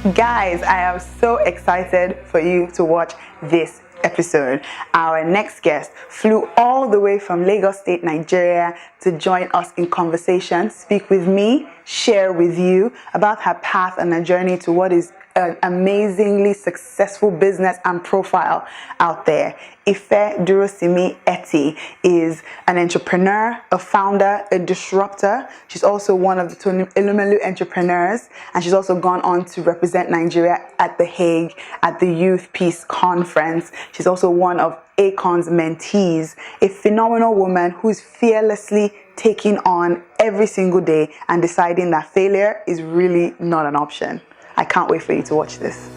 Guys, I am so excited for you to watch this episode. Our next guest flew all the way from Lagos State, Nigeria to join us in conversation, speak with me, share with you about her path and her journey to what is an amazingly successful business and profile out there. Ifedayo Durosinmi-Etti is an entrepreneur, a founder, a disruptor. She's also one of the Tony Elumelu entrepreneurs, and she's also gone on to represent Nigeria at The Hague at the Youth Peace Conference. She's also one of APCON's mentees, a phenomenal woman who's fearlessly taking on every single day and deciding that failure is really not an option. I can't wait for you to watch this.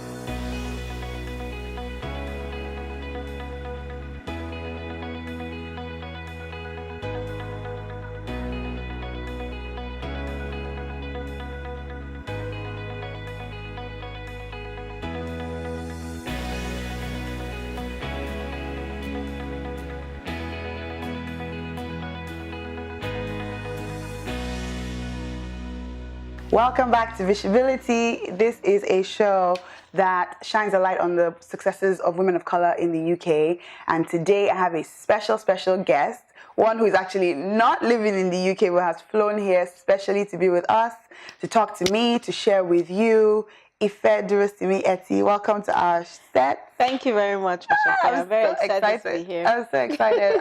Welcome back to viSHEbility. This is a show that shines a light on the successes of women of color in the UK. And today I have a special guest, one who is actually not living in the UK, but has flown here especially to be with us, to talk to me, to share with you. Ifedayo Durosinmi-Etti, welcome to our set. Thank you very much, Bishop. I'm very excited to be here. I'm so excited.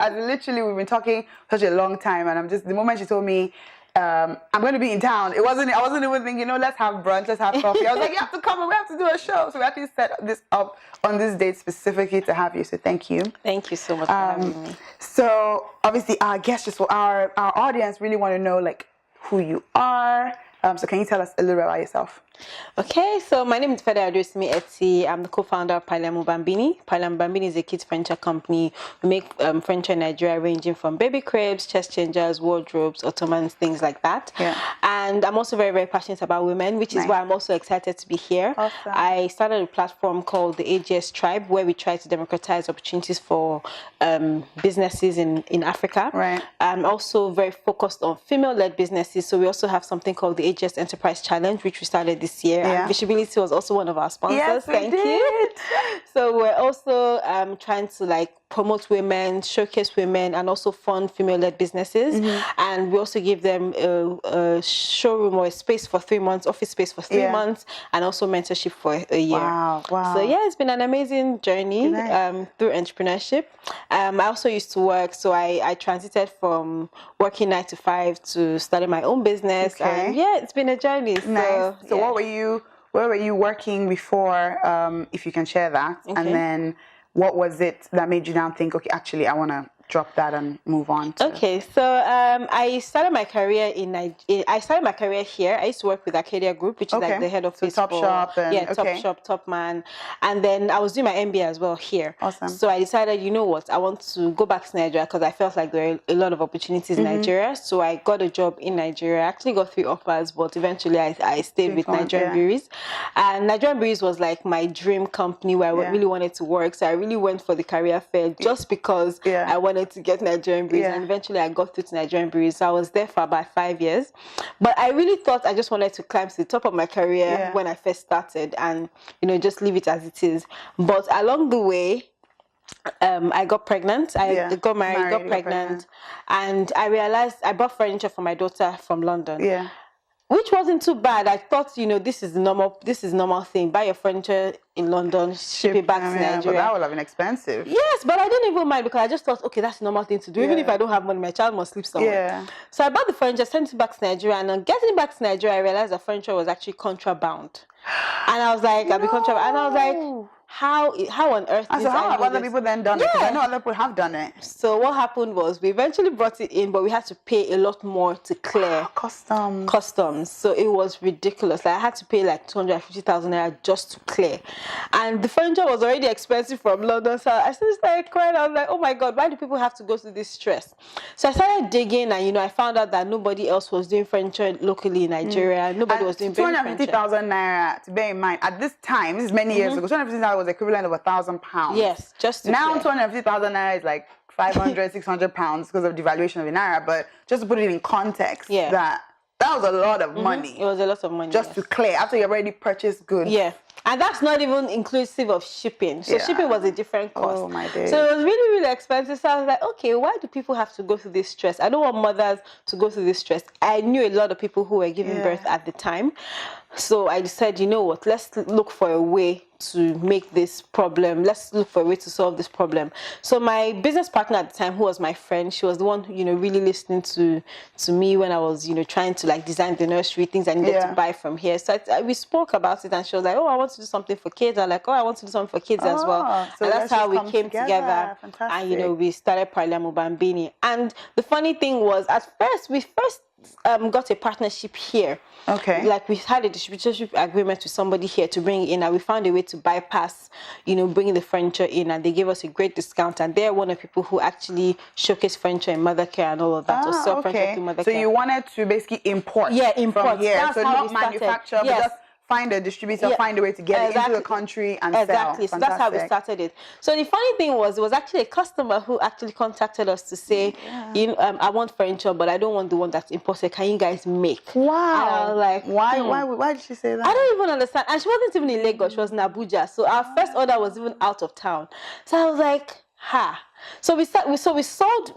We've been talking such a long time, and the moment she told me, I'm going to be in town. I wasn't even thinking, let's have brunch, let's have coffee. I was like, you have to come and we have to do a show. So we actually set this up on this date specifically to have you. So thank you. Thank you so much for having me. So obviously our guests, our audience really want to know who you are. So can you tell us a little bit about yourself? Okay, so my name is Ifedayo Durosinmi-Etti. I'm the co-founder of Pailamu Bambini. Pailamu Bambini is a kids furniture company. We make furniture in Nigeria ranging from baby cribs, chest changers, wardrobes, ottomans, things like that. Yeah. And I'm also very, very passionate about women, which is why I'm also excited to be here. Awesome. I started a platform called the AGS Tribe, where we try to democratize opportunities for businesses in Africa. Right. I'm also very focused on female-led businesses. So we also have something called the AGS Enterprise Challenge, which we started this year. Yeah. And viSHEbility was also one of our sponsors. Yes, Thank you. So we're also trying to promote women, showcase women, and also fund female-led businesses. Mm-hmm. And we also give them a showroom or a space for 3 months, office space for 3 months, and also mentorship for a year. Wow. So yeah, it's been an amazing journey through entrepreneurship. I also used to work, so I transited from working 9 to 5 to starting my own business. Okay. And yeah, it's been a journey. Nice. So where were you working before, if you can share that? Okay. And then what was it that made you now think, okay, actually, I want to drop that and move on to... Okay, so I started my career here. I used to work with Arcadia Group, which is the head office Top Shop and Top Shop, Top Man. And then I was doing my MBA as well here. Awesome. So I decided, you know what, I want to go back to Nigeria because I felt like there were a lot of opportunities in Nigeria. So I got a job in Nigeria. I actually got 3 offers, but eventually I stayed with Nigerian Breweries. And Nigerian Breweries was like my dream company where I really wanted to work. So I really went for the career fair just because I wanted to get Nigerian Breweries, and eventually I got through to Nigerian Breweries. So I was there for about 5 years, but I really thought I just wanted to climb to the top of my career when I first started, and just leave it as it is. But along the way, I got pregnant. I got married, got pregnant, and I realized I bought furniture for my daughter from London. Yeah. Which wasn't too bad. I thought, this is normal thing. Buy your furniture in London, ship it back to Nigeria. But that would have been expensive. Yes, but I didn't even mind because I just thought, okay, that's a normal thing to do. Even if I don't have money, my child must sleep somewhere. Yeah. So I bought the furniture, sent it back to Nigeria, and on getting it back to Nigeria, I realized the furniture was actually contraband. And I was like, how on earth? So how have other people then done it? Because I know other people have done it. So what happened was we eventually brought it in, but we had to pay a lot more to clear customs. So it was ridiculous. I had to pay 250,000 naira just to clear, and the furniture was already expensive from London. So I started crying. I was like, oh my God, why do people have to go through this stress? So I started digging, and I found out that nobody else was doing furniture locally in Nigeria. Nobody was doing 250,000 naira. To bear in mind, at this time, this is many years ago, 250,000 was equivalent of £1,000. Yes, just to now 250,000 naira is like 500, 600 pounds because of devaluation of the naira. But just to put it in context, that That was a lot of money. It was a lot of money. Just to clear after you already purchased goods. Yeah. And that's not even inclusive of shipping. So shipping was a different cost. Oh my days. So it was really, really expensive. So I was like, okay, why do people have to go through this stress? I don't want mothers to go through this stress. I knew a lot of people who were giving birth at the time. So I decided, you know what, let's look for a way to make this problem. Let's look for a way to solve this problem. So my business partner at the time, who was my friend, she was the one, you know, really listening to me when I was, you know, trying to like design the nursery, things I needed to buy from here. So we spoke about it, and she was like, oh, I want to do something for kids. I'm like, oh, I want to do something for kids as well. So and that's how we came together. And, you know, we started Parliamo Bambini. And the funny thing was, at first, we got a partnership here. Okay. Like we had a distributorship agreement with somebody here to bring it in, and we found a way to bypass, you know, bringing the furniture in, and they gave us a great discount. And they're one of the people who actually showcase furniture in mother care and all of that, or sell furniture to mother care. So you wanted to basically import? Yeah, import. From here. That's so how not manufacture, but just find a distributor, find a way to get it into the country and sell. Exactly. So that's how we started it. So the funny thing was, it was actually a customer who actually contacted us to say, you know, I want furniture, but I don't want the one that's imported. Can you guys make? Wow. And I was like, why did she say that? I don't even understand. And she wasn't even in Lagos. She was in Abuja. So our first order was even out of town. So I was like, So we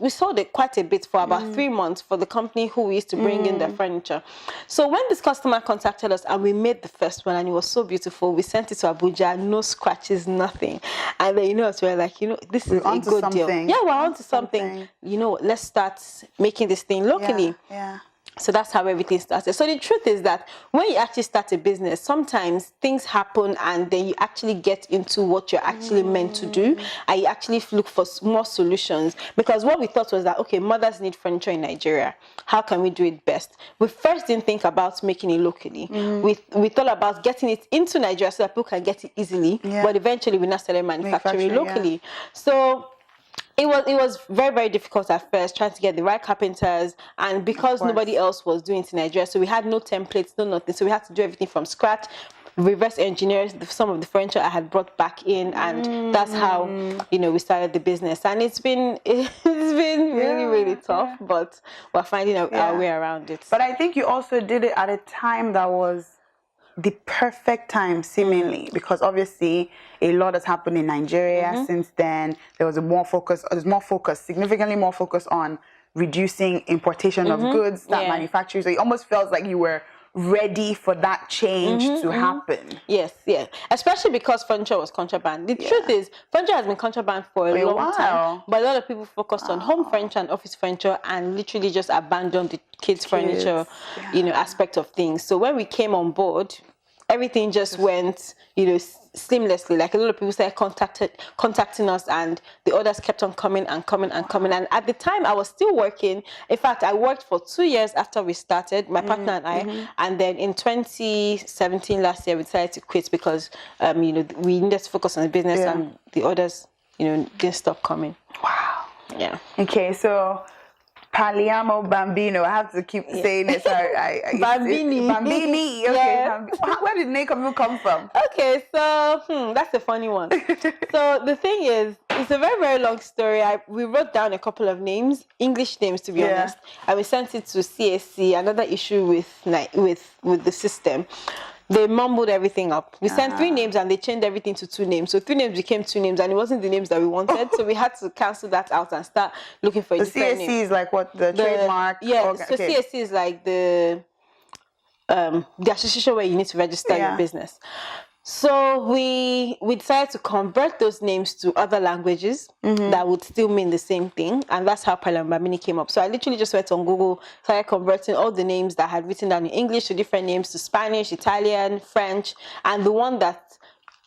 sold it quite a bit for about 3 months for the company who we used to bring in the furniture. So when this customer contacted us and we made the first one and it was so beautiful, we sent it to Abuja, no scratches, nothing. And then, you know, so we're like, you know, this is a good deal. Yeah, we're on to something. You know, let's start making this thing locally. Yeah. So that's how everything started. So the truth is that when you actually start a business, sometimes things happen and then you actually get into what you're actually meant to do, and you actually look for more solutions. Because what we thought was that, okay, mothers need furniture in Nigeria. How can we do it best? We first didn't think about making it locally. We thought about getting it into Nigeria so that people can get it easily. But eventually we now started manufacturing locally. So it was very, very difficult at first, trying to get the right carpenters, and because nobody else was doing it in Nigeria, so we had no templates, no nothing, so we had to do everything from scratch, reverse engineer some of the furniture I had brought back in, and that's how, you know, we started the business. And it's been really, really tough, but we're finding our way around it. But I think you also did it at a time that was the perfect time, seemingly, because obviously a lot has happened in Nigeria since then. There's more focus, significantly more focus on reducing importation of goods that manufacturers. So it almost felt like you were ready for that change to happen. Yes, yeah. Especially because furniture was contraband. The truth is, furniture has been contraband for a long time, but a lot of people focused on home furniture and office furniture and literally just abandoned the kids' furniture, you know, aspect of things. So when we came on board, everything just went, you know, seamlessly. Like a lot of people started contacting us, and the orders kept on coming and coming and coming. And at the time, I was still working. In fact, I worked for 2 years after we started, my partner and I. And then in 2017, last year, we decided to quit because, you know, we needed to focus on the business, and the orders, you know, didn't stop coming. Wow. Yeah. Okay, so Parliamo Bambino. I have to keep saying it. Sorry, Bambini. Bambini. Okay. Where did the name come from? Okay, so that's a funny one. So the thing is, it's a very, very long story. We wrote down a couple of names, English names to be honest, and we sent it to CSC. Another issue with the system. They mumbled everything up. We sent 3 names and they changed everything to 2 names. So 3 names became 2 names, and it wasn't the names that we wanted. So we had to cancel that out and start looking for a different name. CSC is like what, the trademark? Yeah, so CSC is like the association where you need to register your business. So we decided to convert those names to other languages that would still mean the same thing, and that's how Parliamo Bambini came up. So I literally just went on Google, started converting all the names that I had written down in English to different names, to Spanish, Italian, French, and the one that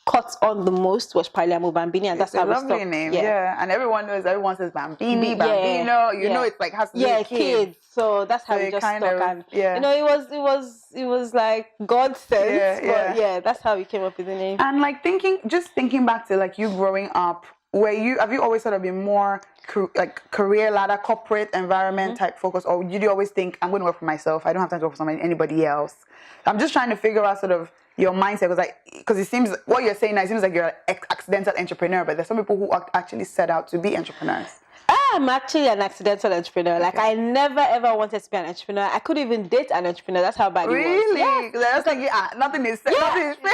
caught on the most was Parliamo Bambini, and that's how we stopped. Name, and everyone says Bambini, Bambino. You know, it's like has to be kids. So that's how we just stuck. And you know, it was like God sent. But that's how we came up with the name. And like thinking back to like you growing up, have you always sort of been more like career ladder, corporate environment type focus, or did you always think I'm going to work for myself? I don't have time to work for anybody else. I'm just trying to figure out sort of your mindset, because it seems what you're saying now, it seems like you're an accidental entrepreneur, but there's some people who actually set out to be entrepreneurs. I'm actually an accidental entrepreneur. Like, I never ever wanted to be an entrepreneur. I couldn't even date an entrepreneur. That's how bad it was. Really? Yes. That's like, nothing is said.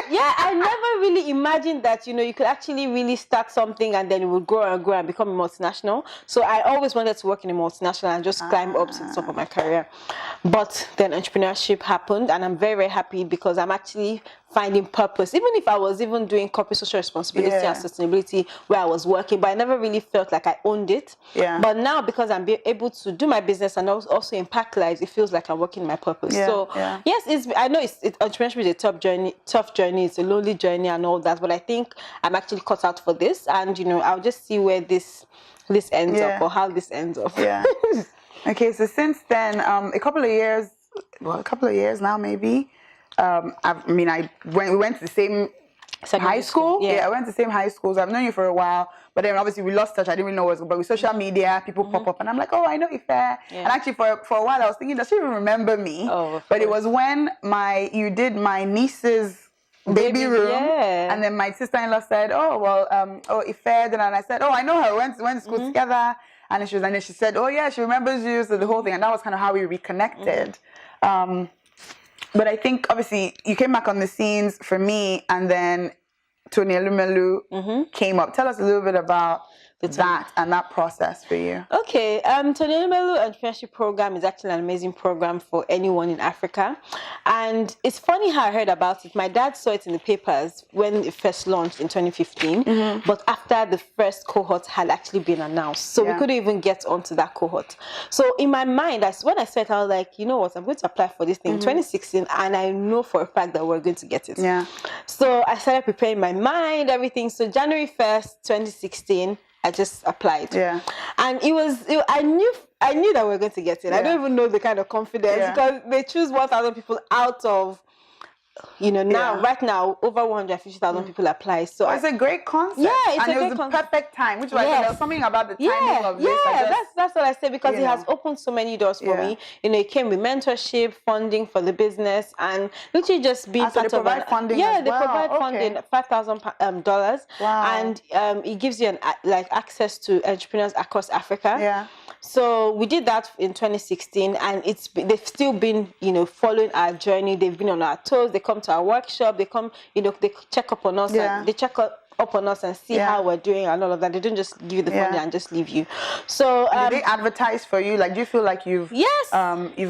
Yeah, I never really imagined that, you could actually really start something and then it would grow and grow and become a multinational. So I always wanted to work in a multinational and just climb up to the top of my career. But then entrepreneurship happened, and I'm very, very happy because I'm actually finding purpose. Even if I was even doing corporate social responsibility and sustainability where I was working, but I never really felt like I owned it. Yeah. But now, because I'm able to do my business and also impact lives, it feels like I'm working my purpose. Yeah. So yes, I know entrepreneurship is a tough journey. It's a lonely journey and all that. But I think I'm actually cut out for this, and I'll just see where this ends up, or how this ends up. Yeah. Okay. So since then, a couple of years now, maybe. We went to the same high school. Yeah, I went to the same high school. So I've known you for a while, but then obviously we lost touch. I didn't even know what was, but with social media, people pop up, and I'm like, oh, I know Ife. Yeah. And actually, for a while, I was thinking, does she even remember me? Oh, but it was when you did my niece's baby room, and then my sister-in-law said, oh, well, Ife, and I said, oh, I know her. We went to school together, and then she said, oh yeah, she remembers you. So the whole thing, and that was kind of how we reconnected. But I think, obviously, you came back on the scenes for me, and then Tony Elumelu came up. Tell us a little bit about that process for you. Okay, Tony Elumelu Entrepreneurship Program is actually an amazing program for anyone in Africa. And it's funny how I heard about it. My dad saw it in the papers when it first launched in 2015, but after the first cohort had actually been announced. So we couldn't even get onto that cohort. So in my mind, when I saw it, I was like, you know what, I'm going to apply for this thing in 2016, and I know for a fact that we're going to get it. Yeah. So I started preparing my mind, everything. So January 1st, 2016, I just applied. Yeah. And I knew that we were going to get it. Yeah. I don't even know the kind of confidence, because they choose 1,000 people out of, right now, over 150,000 people apply. So it's a great concept. Yeah, it's and it was the perfect time, which was there was something about the timing of this. That's what I said, because it has opened so many doors for me. It came with mentorship, funding for the business, and literally just being part of it. Funding they provide funding, $5,000, and it gives you access to entrepreneurs across Africa. Yeah. So we did that in 2016, and they've still been, following our journey. They've been on our toes. They come to our workshop. They come, they check up on us. And they check up on us and see how we're doing and all of that. They don't just give you the funding and just leave you. So do they advertise for you? Like, do you feel like you've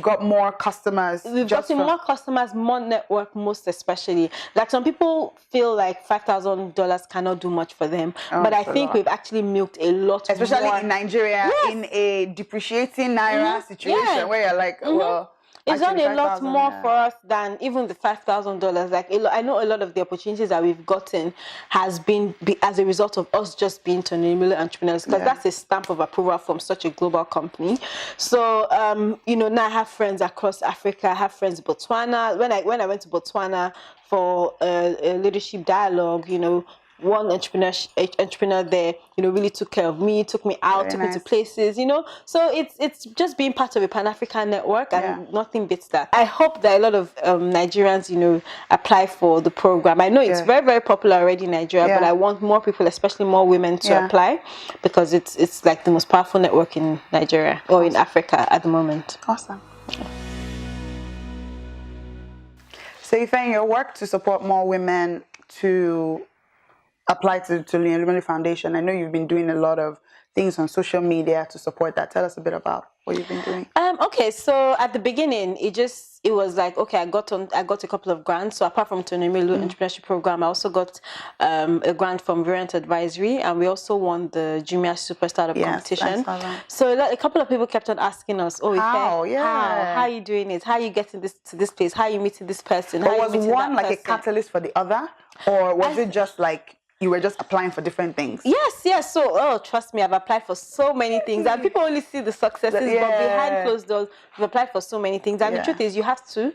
got more customers? We've gotten more customers, more network, most especially. Like, some people feel like $5,000 cannot do much for them, but I think we've actually milked a lot, especially more in Nigeria, in a depreciating naira situation where you're like, well. It's done a lot more for us than even the $5,000. Like, I know a lot of the opportunities that we've gotten has been as a result of us just being Tony Elumelu entrepreneurs, because that's a stamp of approval from such a global company. So, now I have friends across Africa. I have friends in Botswana. When I went to Botswana for a leadership dialogue, one entrepreneur there, really took care of me, took me out, took me to places, So it's just being part of a Pan-African network, and nothing beats that. I hope that a lot of Nigerians, apply for the program. I know it's very, very popular already in Nigeria, but I want more people, especially more women, to apply, because it's like the most powerful network in Nigeria or in Africa at the moment. Awesome. So you find your work to support more women to apply to Tony Elumelu Foundation. I know you've been doing a lot of things on social media to support that. Tell us a bit about what you've been doing. Okay, so at the beginning, it was like, okay, I got a couple of grants. So apart from Tony Elumelu Entrepreneurship Program, I also got a grant from Variant Advisory, and we also won the Jumia Super Startup competition. So a couple of people kept on asking us, how are you doing it? How are you getting to this place? How are you meeting this person? But was one like a catalyst for the other, or was it just like you were just applying for different things? Yes. So, trust me, I've applied for so many things, and people only see the successes, but behind closed doors, we've applied for so many things. And the truth is, you have to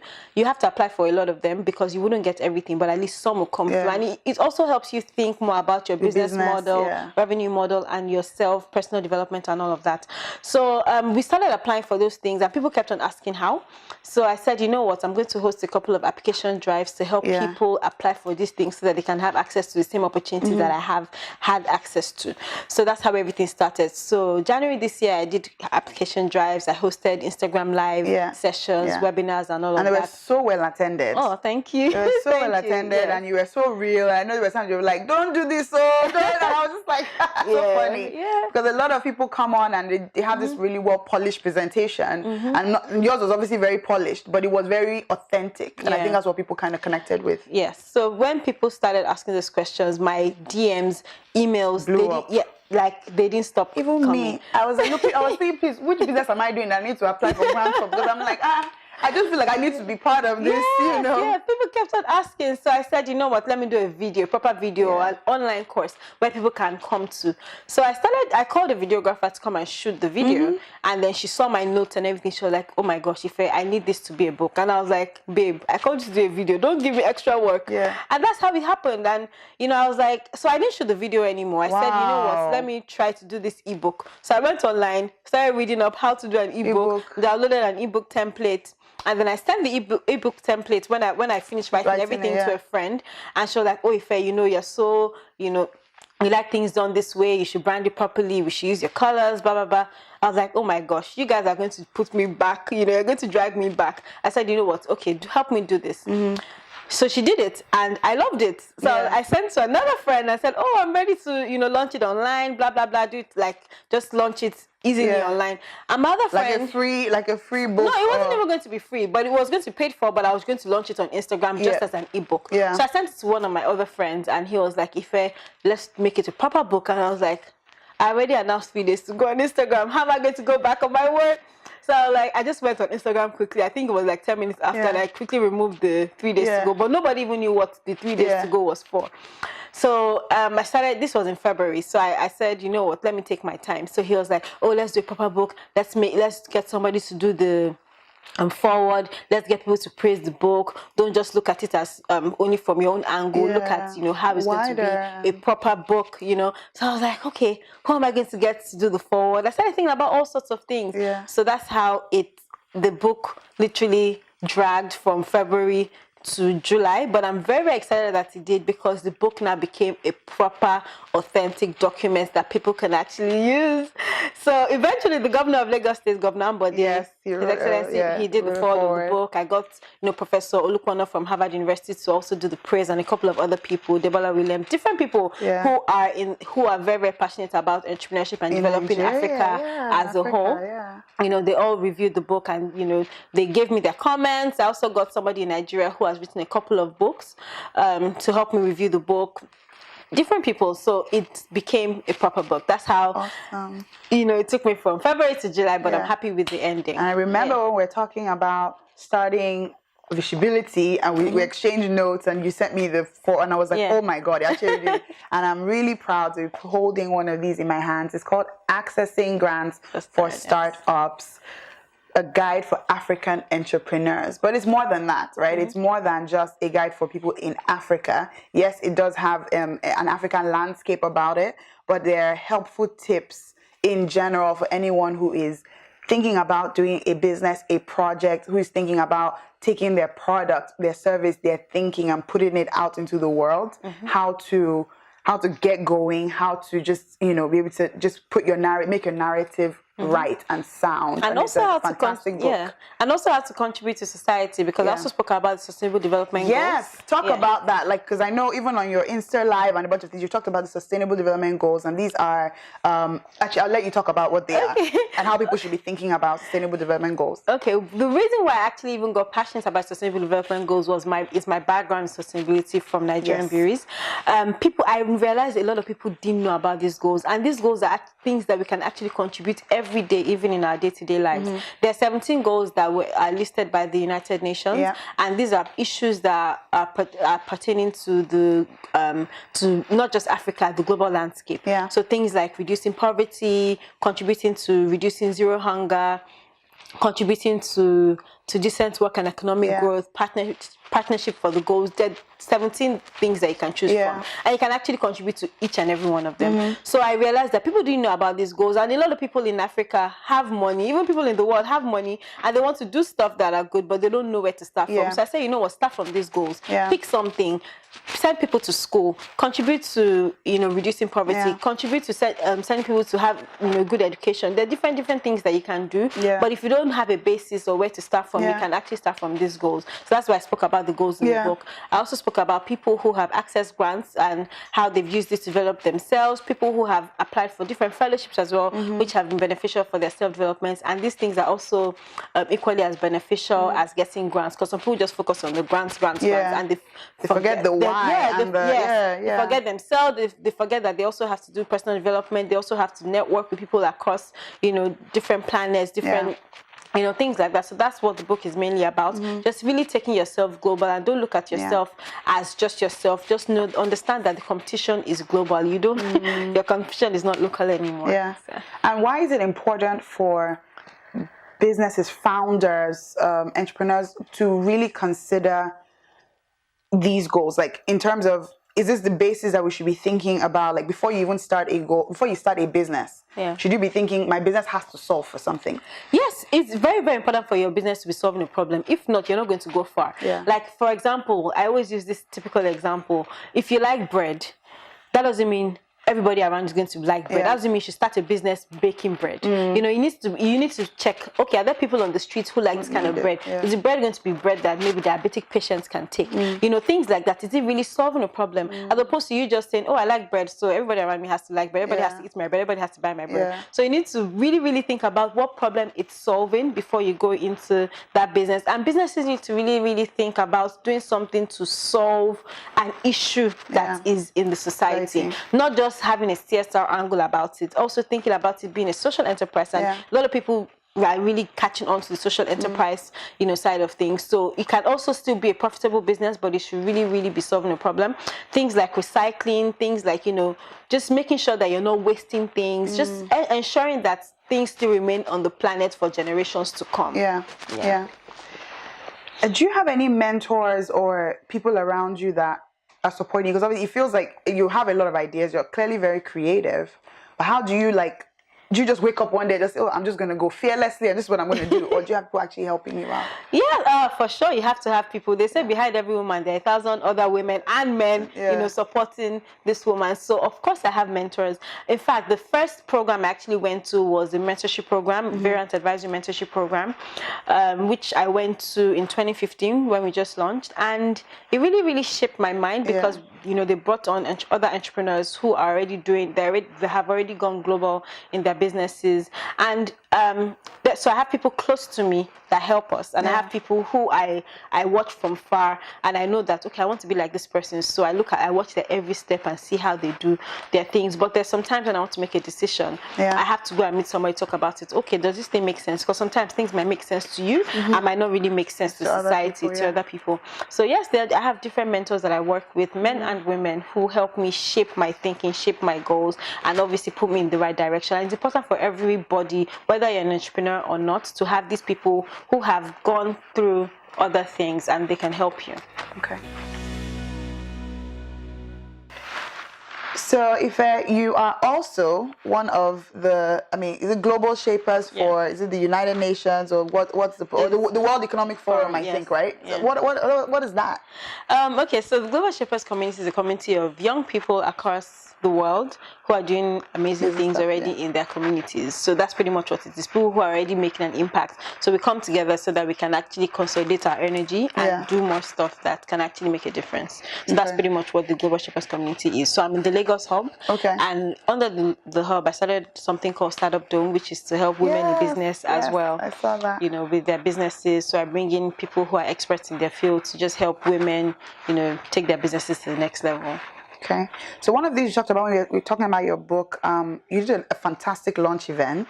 apply for a lot of them, because you wouldn't get everything, but at least some will come through. And it also helps you think more about your business model, revenue model, and yourself, personal development, and all of that. So we started applying for those things, and people kept on asking how. So I said, you know what, I'm going to host a couple of application drives to help people apply for these things, so that they can have access to the same opportunities opportunities that I have had access to. So that's how everything started. So January this year, I did application drives. I hosted Instagram live sessions, webinars, and all of that. And they were so well attended. Oh, thank you. They were so well attended, and you were so real. I know there were times you were like, "Don't do this, and I was just like, so funny. Yeah. Because a lot of people come on and they have this really well polished presentation, and yours was obviously very polished, but it was very authentic, and I think that's what people kind of connected with. Yes. So when people started asking these questions, my DMs, emails, blew up. Like they didn't stop. Even coming. Me, I was like, I was thinking, please, which business am I doing that I need to apply for grants for? Because I'm like, I just feel like I need to be part of this, you know. Yeah, people kept on asking. So I said, you know what, let me do a video, proper video, or an online course where people can come to. So I called a videographer to come and shoot the video. And then she saw my notes and everything. She was like, oh my gosh, Ife, I need this to be a book. And I was like, babe, I called you to do a video. Don't give me extra work. Yeah. And that's how it happened. And, you know, I was like, so I didn't shoot the video anymore. I said, you know what, let me try to do this ebook. So I went online, started reading up how to do an ebook, downloaded an ebook template. And then I sent the ebook template when I finished writing everything to a friend, and she was like, "Oh, Ife, you know, you're so, you know, you like things done this way. You should brand it properly. We should use your colors, blah blah blah." I was like, "Oh my gosh, you guys are going to put me back. You know, you're going to drag me back." I said, "You know what? Okay, help me do this." So she did it, and I loved it. So I sent to another friend. I said, "Oh, I'm ready to, you know, launch it online. Blah blah blah. Do it like just launch it easily online." And my other friend, like a free book. No, it wasn't even going to be free, but it was going to be paid for. But I was going to launch it on Instagram just as an ebook. So I sent it to one of my other friends, and he was like, "Ife, let's make it a proper book." And I was like, "I already announced 3 days to go on Instagram. How am I going to go back on my word?" So like I just went on Instagram quickly. I think it was like 10 minutes after, and I quickly removed the 3 days to go. But nobody even knew what the 3 days to go was for. So I started, this was in February. So I said, you know what, let me take my time. So he was like, "Oh, let's do a proper book. Let's get somebody to do the forward. Let's get people to praise the book. Don't just look at it as only from your own angle. Look at, you know, how it's going to be a proper book, you know." So I was like, okay, who am I going to get to do the forward? I started thinking about all sorts of things. So that's how the book literally dragged from February to July, but I'm very, very excited that it did, because the book now became a proper, authentic document that people can actually use. So eventually, the governor of Lagos State, Governor Ambode, His Excellency, he did the forward of the book. I got, you know, Professor Olukwana from Harvard University to also do the praise, and a couple of other people, Debola Williams, different people who are very, very passionate about entrepreneurship and developing Africa as a whole. You know, they all reviewed the book, and you know, they gave me their comments. I also got somebody in Nigeria who has written a couple of books to help me review the book. Different people, so it became a proper book. That's how, you know, it took me from February to July, but I'm happy with the ending. And I remember when we were talking about starting viSHEbility, and we exchanged notes, and you sent me the four, and I was like, oh my God, I actually did. And I'm really proud to be holding one of these in my hands. It's called Accessing Grants for Startups, a guide for African entrepreneurs. But it's more than that, right? It's more than just a guide for people in Africa. Yes, it does have an African landscape about it, but there are helpful tips in general for anyone who is thinking about doing a business, a project, who is thinking about taking their product, their service, their thinking, and putting it out into the world. How to get going, how to just, you know, be able to just put your make your narrative right and sound. And also how to and also how to contribute to society, because I also spoke about the sustainable development goals. Talk about that, like, because I know even on your Insta Live and a bunch of things, you talked about the sustainable development goals, and these are actually, I'll let you talk about what they are and how people should be thinking about sustainable development goals. Okay, the reason why I actually even got passionate about sustainable development goals was my background in sustainability from Nigerian Breweries. I realized a lot of people didn't know about these goals, and these goals are things that we can actually contribute every day, even in our day-to-day lives. There are 17 goals that are listed by the United Nations, and these are issues that are pertaining to the to not just Africa, the global landscape. So things like reducing poverty, contributing to reducing zero hunger, contributing to decent work and economic growth, partnership for the goals. There are 17 things that you can choose from, and you can actually contribute to each and every one of them. So I realized that people didn't know about these goals, and a lot of people in Africa have money, even people in the world have money, and they want to do stuff that are good, but they don't know where to start from. So I say, you know what, start from these goals. Pick something, send people to school, contribute to, reducing poverty, contribute to sending people to have, good education. There are different things that you can do. But if you don't have a basis or where to start from, you can actually start from these goals. So that's why I spoke about the goals in the book. I also spoke about people who have accessed grants and how they've used it to develop themselves, people who have applied for different fellowships as well, which have been beneficial for their self-development. And these things are also equally as beneficial as getting grants, because some people just focus on the grants, and they forget the why. They forget themselves. They forget that they also have to do personal development. They also have to network with people across, different planets, different, things like that. So that's what the book is mainly about. Just really taking yourself global, and don't look at yourself as just yourself. Just understand that the competition is global. You don't, your competition is not local anymore. Yeah. So. And why is it important for businesses, founders, entrepreneurs to really consider these goals? Like, in terms of, is this the basis that we should be thinking about, like, before you even start a goal, before you start a business? Should you be thinking, my business has to solve for something? Yes, it's very, very important for your business to be solving a problem. If not, you're not going to go far. Like, for example, I always use this typical example. If you like bread, that doesn't mean everybody around is going to like bread. That doesn't mean you should start a business baking bread. You need to check, okay, are there people on the streets who like this kind of bread? Is the bread going to be bread that maybe diabetic patients can take? Things like that. Is it really solving a problem? As opposed to you just saying, oh, I like bread, so everybody around me has to like bread, everybody has to eat my bread, everybody has to buy my bread. So you need to really, really think about what problem it's solving before you go into that business. And businesses need to really, really think about doing something to solve an issue that is in the society. Not just having a CSR angle about it, also thinking about it being a social enterprise. And a lot of people are really catching on to the social enterprise, side of things. So it can also still be a profitable business, but it should really, really be solving a problem. Things like recycling, things like, just making sure that you're not wasting things, just ensuring that things still remain on the planet for generations to come. Do you have any mentors or people around you that are supporting you? Because obviously it feels like you have a lot of ideas, you're clearly very creative, but how do you, do you just wake up one day and just, I'm just going to go fearlessly and this is what I'm going to do? Or do you have people actually helping you out? Yeah, for sure. You have to have people. They say behind every woman, there are 1,000 other women and men, supporting this woman. So, of course, I have mentors. In fact, the first program I actually went to was a mentorship program, Variant Advisory Mentorship Program, which I went to in 2015 when we just launched. And it really, really shaped my mind because, they brought on other entrepreneurs who are already doing, they have already gone global in their businesses. And so I have people close to me that help us, and I have people who I watch from far, and I know that, okay, I want to be like this person, so I watch their every step and see how they do their things. But there's sometimes when I want to make a decision, I have to go and meet somebody, talk about it. Okay, does this thing make sense? Because sometimes things might make sense to you and might not really make sense to society, to other people. So yes, I have different mentors that I work with, men and women, who help me shape my thinking, shape my goals, and obviously put me in the right direction. And it's important for everybody, whether you're an entrepreneur or not, to have these people who have gone through other things and they can help you. Okay. So, Ife, you are also one of the, is it global shapers for, is it the United Nations or what's the World Economic Forum, I think, right? Yeah. What is that? Okay, so the Global Shapers community is a community of young people across the world who are doing amazing things already in their communities. So that's pretty much what it is. People who are already making an impact. So we come together so that we can actually consolidate our energy and do more stuff that can actually make a difference. So that's pretty much what the Global Shapers community is. So I'm in the Lagos hub. And under the hub, I started something called Startup Dome, which is to help women in business as well. I saw that. With their businesses. So I bring in people who are experts in their field to just help women, take their businesses to the next level. Okay. So one of these you talked about when we're talking about your book, you did a fantastic launch event.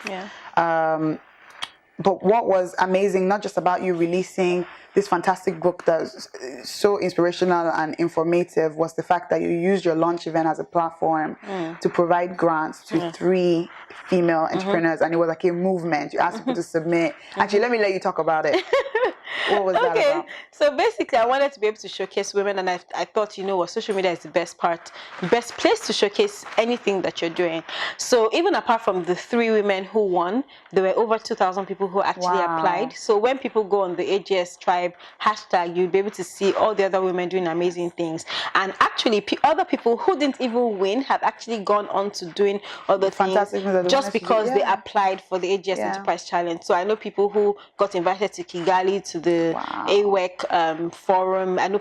But what was amazing, not just about you releasing this fantastic book that's so inspirational and informative, was the fact that you used your launch event as a platform to provide grants to 3 female entrepreneurs, and it was like a movement. You asked people to submit. Actually, let me let you talk about it. What was that about? So basically, I wanted to be able to showcase women, and I thought, social media is the best place to showcase anything that you're doing. So even apart from the 3 women who won, there were over 2,000 people who actually applied. So when people go on the AGS trial subscribe, hashtag, you'll be able to see all the other women doing amazing things. And actually, other people who didn't even win have actually gone on to doing other things just because they applied for the AGS Enterprise Challenge. So I know people who got invited to Kigali to the AWEC forum. I know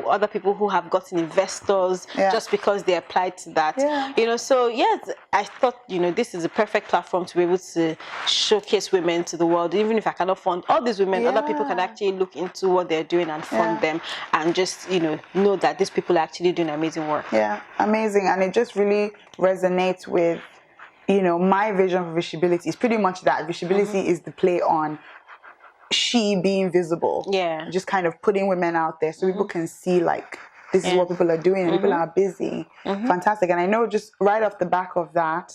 other people who have gotten investors just because they applied to that. You know, so yes, I thought, you know, this is a perfect platform to be able to showcase women to the world. Even if I cannot fund all these women, other people can actually look into what they're doing and fund them, and just, you know that these people are actually doing amazing work. Yeah, amazing. And it just really resonates with, you know, my vision for viSHEbility is pretty much that. viSHEbility is the play on she being visible. Yeah. Just kind of putting women out there so people can see, like, this is what people are doing, and people are busy. Fantastic. And I know just right off the back of that,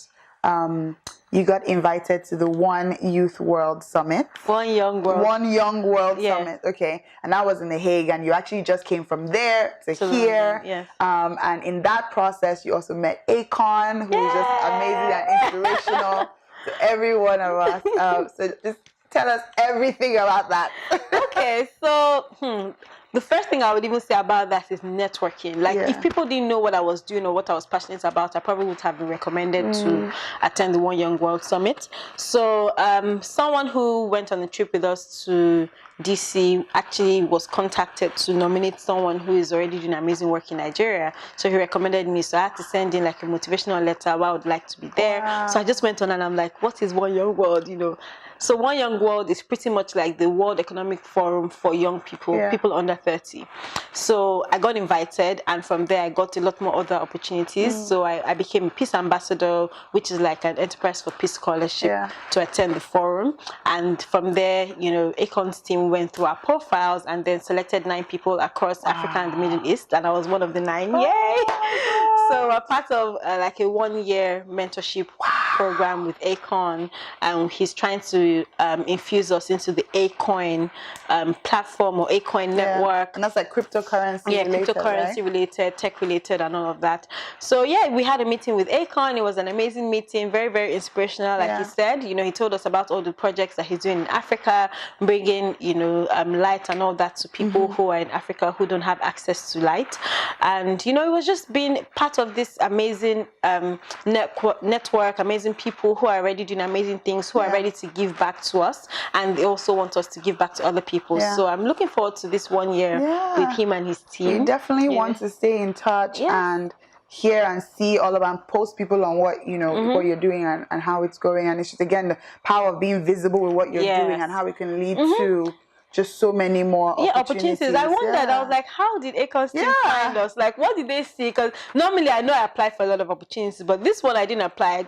you got invited to the One Youth World Summit. One Young World Summit. Okay. And that was in The Hague, and you actually just came from there to here. And in that process, you also met APCON, who is just amazing and inspirational to every one of us. So just tell us everything about that. Okay, so the first thing I would even say about that is networking. Like, if people didn't know what I was doing or what I was passionate about, I probably would have been recommended to attend the One Young World Summit. So someone who went on a trip with us to DC actually was contacted to nominate someone who is already doing amazing work in Nigeria. So he recommended me. So I had to send in like a motivational letter why I would like to be there. So I just went on and I'm like, what is One Young World, you know? So One Young World is pretty much like the World Economic Forum for young people, people under 30. So I got invited, and from there I got a lot more other opportunities. So I became a Peace Ambassador, which is like an Enterprise for Peace Scholarship to attend the forum. And from there, you know, APCON's team went through our profiles and then selected 9 people across Africa and the Middle East, and I was one of the 9. Yay! So we're part of like a 1-year mentorship program with APCON, and he's trying to infuse us into the ACOIN platform or ACOIN network. And that's like cryptocurrency related, cryptocurrency related, tech related, and all of that. So yeah, we had a meeting with ACON. It was an amazing meeting, very, very inspirational. Like he said, you know, he told us about all the projects that he's doing in Africa, bringing, you know, light and all that to people who are in Africa who don't have access to light. And, you know, it was just being part of this amazing network, amazing people who are already doing amazing things, who are ready to give back to us, and they also want us to give back to other people. So I'm looking forward to this 1 year with him and his team. We definitely want to stay in touch and hear and see all about, post people on what, you know, what you're doing and how it's going. And it's just, again, the power of being visible with what you're doing and how it can lead to just so many more opportunities. I wondered, I was like, how did ACON still find us? Like, what did they see? Because normally I know I apply for a lot of opportunities, but this one I didn't apply.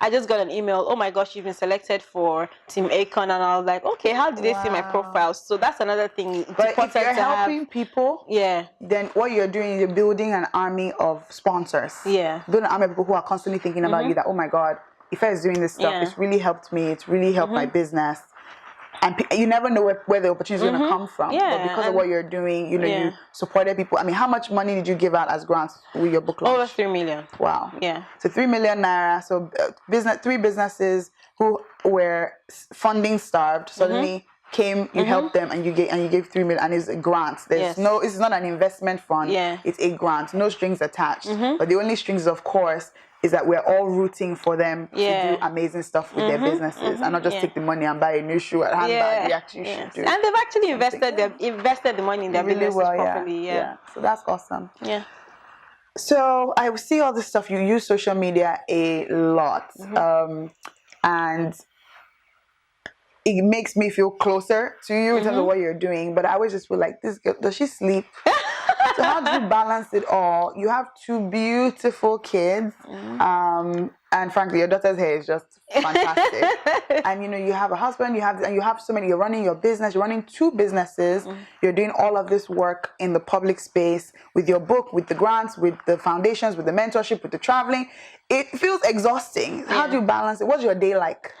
I just got an email, oh my gosh, you've been selected for Team ACON. And I was like, okay, how did they see my profile? So that's another thing. But if you're helping people, then what you're doing is you're building an army of sponsors. Building an army of people who are constantly thinking about you, that, oh my God, Ife is doing this stuff. It's really helped me. It's really helped my business. And you never know where the opportunity is going to come from. But because of what you're doing, you know, you supported people. I mean, how much money did you give out as grants with your book launch? Over 3 million. Wow. So 3 million naira. So 3 businesses who were funding starved suddenly came, you helped them, and you gave 3 million, and it's a grant. There's no, it's not an investment fund. It's a grant. No strings attached. But the only strings, of course, is that we're all rooting for them to do amazing stuff with their businesses and not just take the money and buy a new shoe at handbag. We actually should do. And they've actually invested the money in their businesses properly. So that's awesome. So I see all this stuff. You use social media a lot, and it makes me feel closer to you in terms of what you're doing. But I always just feel like, this girl, does she sleep? So how do you balance it all? You have 2 beautiful kids, and frankly, your daughter's hair is just fantastic. And you know, you have a husband, you have so many. You're running your business. You're running 2 businesses. You're doing all of this work in the public space with your book, with the grants, with the foundations, with the mentorship, with the traveling. It feels exhausting. How do you balance it? What's your day like?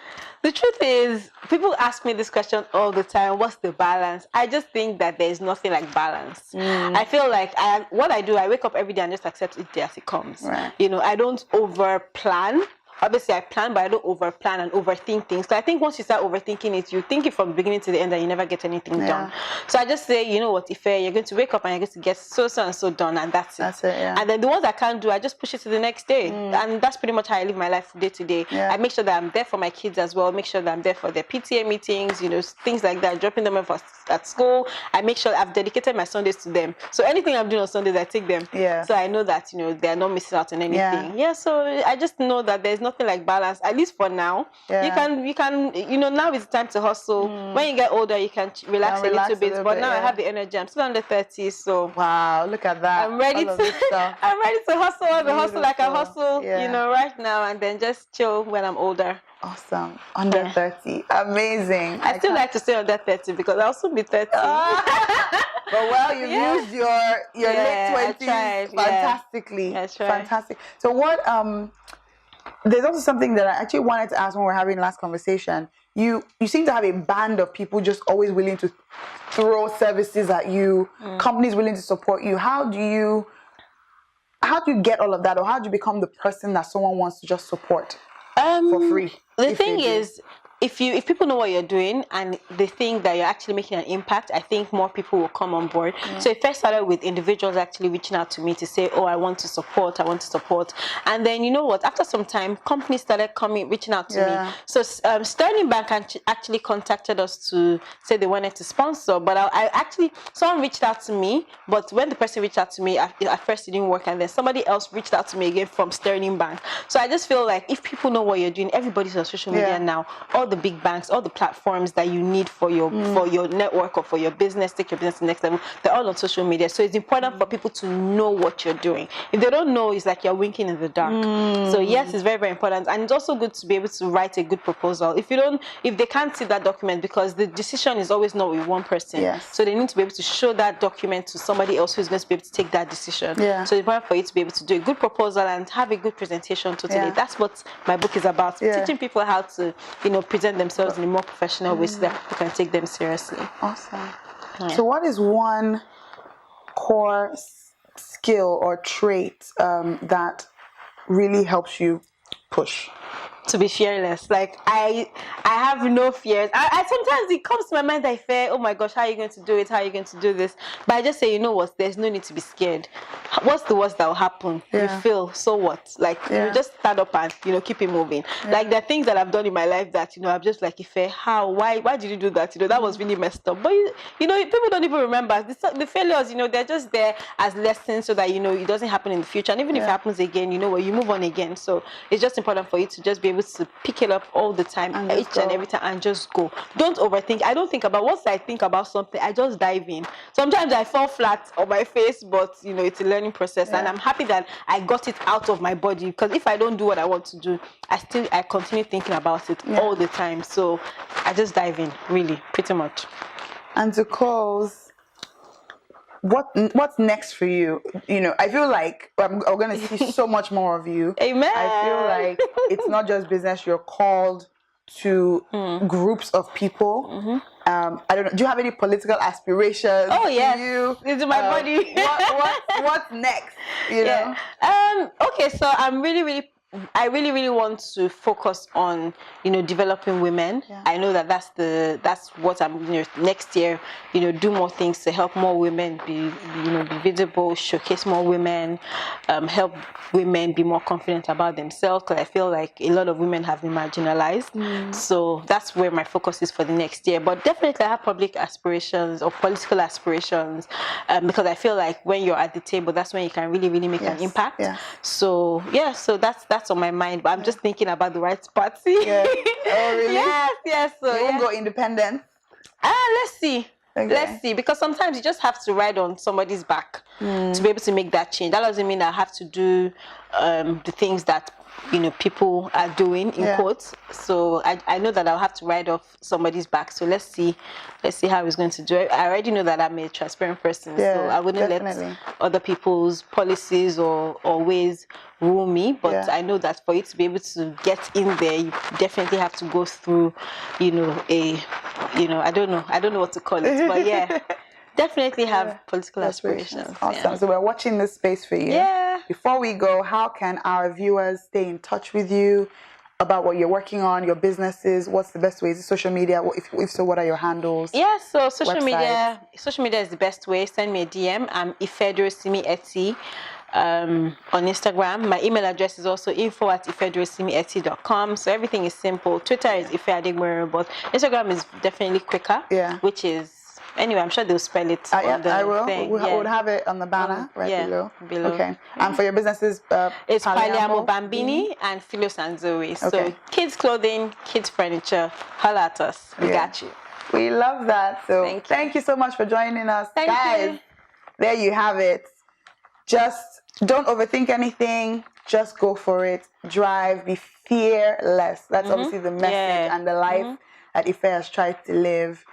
The truth is, people ask me this question all the time, what's the balance? I just think that there's nothing like balance. I feel like what I do, I wake up every day and just accept each day as it comes. You know, I don't over plan obviously I plan, but I don't over plan and overthink things. So I think once you start overthinking it, you think it from the beginning to the end and you never get anything done. So I just say, you know what, if you're going to wake up and you're going to get so and so done, and that's it. And then the ones I can't do, I just push it to the next day. And that's pretty much how I live my life day to day. I make sure that I'm there for my kids as well, make sure that I'm there for their PTA meetings, you know, things like that, dropping them off at school. I make sure I've dedicated my Sundays to them. So anything I'm doing on Sundays, I take them. So I know that, you know, they're not missing out on anything. So I just know that there's nothing like balance, at least for now. You can, you know, now it's time to hustle. When you get older, you can relax a little bit. But now I have the energy. I'm still under 30, so wow, look at that. I'm ready to I'm ready to hustle the hustle like I hustle, you know, right now, and then just chill when I'm older. Awesome. Under 30. Amazing. I still like to stay under 30 because I'll soon be 30. But well, you've used your late 20s fantastically. Fantastic. So what there's also something that I actually wanted to ask when we were having last conversation. You seem to have a band of people just always willing to throw services at you, companies willing to support you. How do you get all of that, or how do you become the person that someone wants to just support for free? The thing is, if people know what you're doing and they think that you're actually making an impact, I think more people will come on board. So it first started with individuals actually reaching out to me to say, oh, I want to support. And then, you know what, after some time, companies started reaching out to me. So Sterling Bank actually contacted us to say they wanted to sponsor, but I actually, someone reached out to me, but when the person reached out to me, at first it didn't work, and then somebody else reached out to me again from Sterling Bank. So I just feel like if people know what you're doing, everybody's on social media now, all the big banks, all the platforms that you need for your network or for your business, take your business to the next level, they're all on social media. So it's important for people to know what you're doing. If they don't know, it's like you're winking in the dark. So yes, it's very, very important. And it's also good to be able to write a good proposal. If they can't see that document, because the decision is always not with one person. So they need to be able to show that document to somebody else who's going to be able to take that decision. So it's important for you to be able to do a good proposal and have a good presentation totally. That's what my book is about. Teaching people how to, you know, present themselves in a more professional way so that people can take them seriously. Awesome. So what is one core skill or trait that really helps you push? To be fearless. Like I have no fears. I sometimes it comes to my mind, I fear, oh my gosh, how are you going to do it? How are you going to do this? But I just say, you know what, there's no need to be scared. What's the worst that will happen? You fail, so what? Like you just stand up and, you know, keep it moving. Like there are things that I've done in my life that, you know, I'm just like, Ife, how? Why did you do that? You know, that was really messed up. But you know, people don't even remember the failures, you know, they're just there as lessons so that, you know, it doesn't happen in the future. And even if it happens again, you know what, you move on again. So it's just important for you to just be able to pick it up all the time, and each and every time, and just go. Don't overthink. I don't think about, once I think about something, I just dive in. Sometimes I fall flat on my face, but you know, it's a learning process, and I'm happy that I got it out of my body, because if I don't do what I want to do, I continue thinking about it all the time. So I just dive in, really, pretty much. And to close, what's next for you? You know, I feel like I'm going to see so much more of you. Amen. I feel like it's not just business. You're called to groups of people. I don't know. Do you have any political aspirations? Oh yes, you? It's in my body. What's next? You know. Okay, so I really want to focus on, you know, developing women. I know that that's what I'm, you know, next year, you know, do more things to help more women be visible, showcase more women, help women be more confident about themselves, because I feel like a lot of women have been marginalized. So that's where my focus is for the next year. But definitely I have public aspirations or political aspirations, because I feel like when you're at the table, that's when you can really make an impact. So so that's on my mind, but I'm just thinking about the right party. Oh really? Yes. So you won't go independent? Let's see. Let's see, because sometimes you just have to ride on somebody's back to be able to make that change. That doesn't mean I have to do the things that, you know, people are doing in quotes. So I know that I'll have to ride off somebody's back. So let's see how he's going to do it. I already know that I'm a transparent person, so I wouldn't let other people's policies or ways rule me. But I know that for you to be able to get in there, you definitely have to go through, you know, I don't know what to call it, but definitely have political aspirations. Awesome. So we're watching this space for you. before we go, how can our viewers stay in touch with you about what you're working on, your businesses? What's the best way? Is it social media? If so, what are your handles? Yeah, so social Websites? media is the best way. Send me a DM. I'm Ifedayo Durosinmi-Etti on Instagram. My email address is also info@ifedorosimi-etti.com. So everything is simple. Twitter is Ifedayo, but Instagram is definitely quicker. Yeah. Which is, anyway, I'm sure they'll spell it on the I will. thing. We'll have it on the banner below. Okay. And for your businesses, it's Paliamo Bambini and Philos and Zoe. So kids clothing, kids furniture, holla at us. We got you. We love that. So thank you so much for joining us. Guys, there you have it. Just don't overthink anything. Just go for it. Drive. Be fearless. That's obviously the message and the life that Ife has tried to live.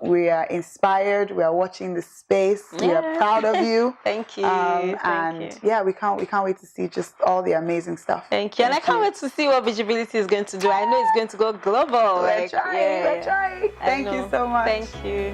We are inspired. We are watching the space. We are proud of you. Thank you. We can't wait to see just all the amazing stuff. Thank you. And I can't wait to see what viSHEbility is going to do. I know it's going to go global. We're trying. Thank you so much. Thank you.